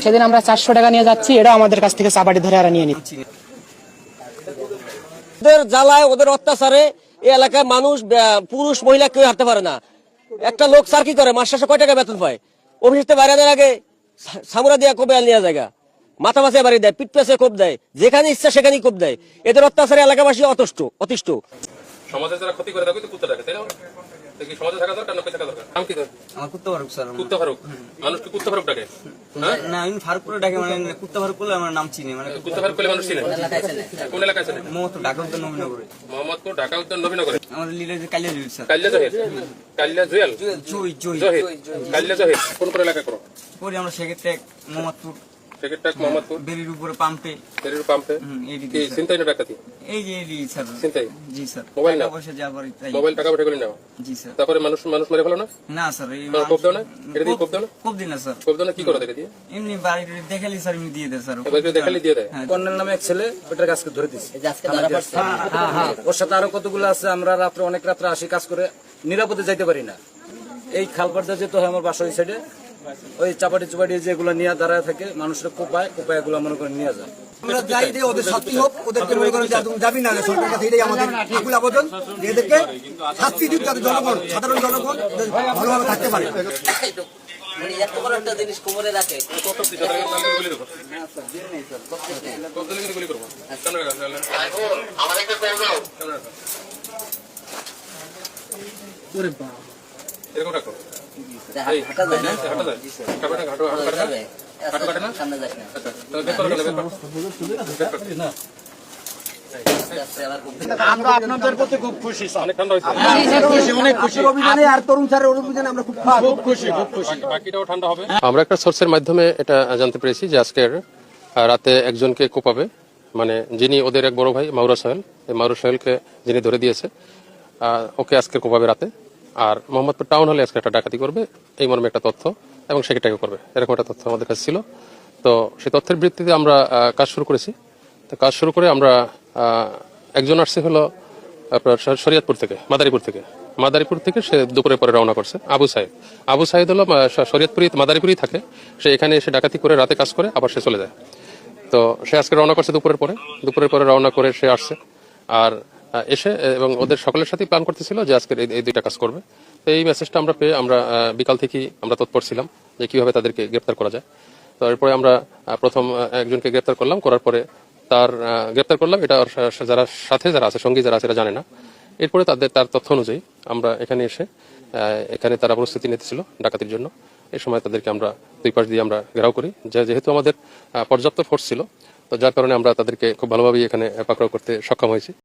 সেদিন আমরা 400 টাকা নিয়ে যাচ্ছি, এটা আমাদের কাছ থেকে চাপাটি ধরে আর নিয়ে নিচ্ছি। ওদের জ্বালায়, ওদের অত্যাচারে এই এলাকায় মানুষ, পুরুষ মহিলা কেউ হাঁটতে পারে না। একটা লোক স্যার কি করে, মাস শেষে কয় টাকা বেতন পায়? অফিসে বাইরে দেওয়ার আগে সামুরা দিয়া কোপে নেওয়া জায়গা, মাথা মাথায় বাড়ি দেয়, পিঠ পেঁচে কোপ দেয়, যেখানে ইচ্ছা সেখানেই কোপ দেয়। এদের অত্যাচারে এলাকাবাসী অতিষ্ঠ। সমাজে যারা ক্ষতি করে, তাকে তো কুত্তা ডাকে, তাই না? সমাজে থাকা দরকার, না থাকা দরকার? নাম কি তোর? আমার কুত্তা ফারুক স্যার। কুত্তা ফারুক? মানুষ কি কুত্তা ফারুক ডাকে? না, আমি ফারুক করে ডাকে, মানে কুত্তা ফারুক করলে আমার নাম চিনি। মানে কুত্তা ফারুক করলে মানুষ চিনে? কোন এলাকায় চিনে? মোহাম্মদপুর ঢাকা উত্তর নবীনগরে। মোহাম্মদপুর ঢাকা উত্তর নবীনগরে। আমাদের লিডার যে কালিয়া জহির স্যার। কালিয়া জহির? কালিয়া জুয়েল? জহির। কালিয়া জহির কোন কোন এলাকা করো? করি আমরা সেক্ষেত্রে মোহাম্মদপুর, মোহাম্মদপুর, বেরির উপরে পাম্পে। বেরির পাম্পে কি চিন্তাই না ডাকাতি? এই যে স্যার চিন্তাই? জি স্যার। মোবাইল না? পয়সা যা পারি তাই। মোবাইল টাকা পয়সা করে নাও? জি স্যার। তারপরে মানুষ মেরে ফেলো না? না স্যার, এই কোপ দাও না? এটা দিয়ে কোপ দাও না? কোপ দিন না স্যার। কোপ দাও না? কি করো দেখে দিয়ে? এমনি বাড়ি দেখালি স্যার, এমনি দিয়ে দেয় স্যার। এবার দেখালি দিয়ে দেয়? কর্নেল নামে এক ছেলে, ওটার কাজকে ধরে দিচ্ছে। ওর সাথে আরো কতগুলো আছে। আমরা রাত্রে, অনেক রাত্রে আসি কাজ করে, নিরাপদে যাইতে পারি না। এই খালপাড়টা যেতে হয় আমার বাসা ওই সাইডে, ওই চাপাটি চুপাটি যেগুলো নিয়ে দাঁড়ায় থাকে, মানুষের কোপায় এগুলো মনে করে নিয়ে যায়। আমরা চাই যে ওদের শাস্তি হোক, ওদেরকে মনে করেন যাবি না সরকারের কাছে, এটাই আমাদের আকুল আবেদন। এদেরকে শাস্তি দিক, যাতে জনগণ, সাধারণ জনগণ ভালোভাবে থাকতে পারে। এরকম রাখো। আমরা আপনাদের প্রতি খুব খুশি, অনেক ঠান্ডা হয়েছে, অনেক খুশি। অভিযানে আর তরুণ স্যারের অভিযানে আমরা খুব খুশি। বাকিটাও ঠান্ডা হবে। আমরা একটা সোর্সের মাধ্যমে এটা জানতে পেরেছি যে আজকের রাতে একজনকে কোপাবে, মানে যিনি ওদের এক বড় ভাই মাউরা সোহেল, এই মাউরা সোহেলকে যিনি ধরে দিয়েছে, ওকে আজকে কোপাবে রাতে। আর মোহাম্মদপুর টাউন হলে আজকে একটা ডাকাতি করবে, এই মর্মে একটা তথ্য, এবং সেটাকে করবে, এরকম একটা তথ্য আমাদের কাছে ছিল। তো সেই তথ্যের ভিত্তিতে আমরা কাজ শুরু করেছি। তো কাজ শুরু করে আমরা একজন আসছে হলো আপনার শরীয়তপুর থেকে, মাদারীপুর থেকে সে দুপুরের পরে রওনা করছে। আবু সাইদ হলো শরীয়তপুরি, মাদারীপুরেই থাকে। সে এখানে এসে ডাকাতি করে রাতে কাজ করে আবার সে চলে যায়। তো সে আজকে রওনা করছে দুপুরের পরে রওনা করে সে আসছে। আর এসে এবং ওদের সকলের সাথে প্ল্যান করতেছিল যে আজকের এই দুইটা কাজ করবে। তো এই মেসেজটা আমরা পেয়ে আমরা বিকাল থেকেই আমরা তৎপর ছিলাম যে কিভাবে তাদেরকে গ্রেপ্তার করা যায়। তো এরপরে আমরা প্রথম একজনকে গ্রেপ্তার করলাম, করার পরে তার গ্রেপ্তার করলাম, এটা যারা আছে সঙ্গী যারা আছে এটা জানে না। এরপরে তার তথ্য অনুযায়ী আমরা এখানে এসে এখানে তারা প্রস্তুতি নিতেছিল ডাকাতির জন্য। এই সময় তাদেরকে আমরা দুই পাশ দিয়ে আমরা ঘেরাও করি, যেহেতু আমাদের পর্যাপ্ত ফোর্স ছিল, তো যার কারণে আমরা তাদেরকে খুব ভালোভাবেই এখানে পাকড়াও করতে সক্ষম হয়েছি।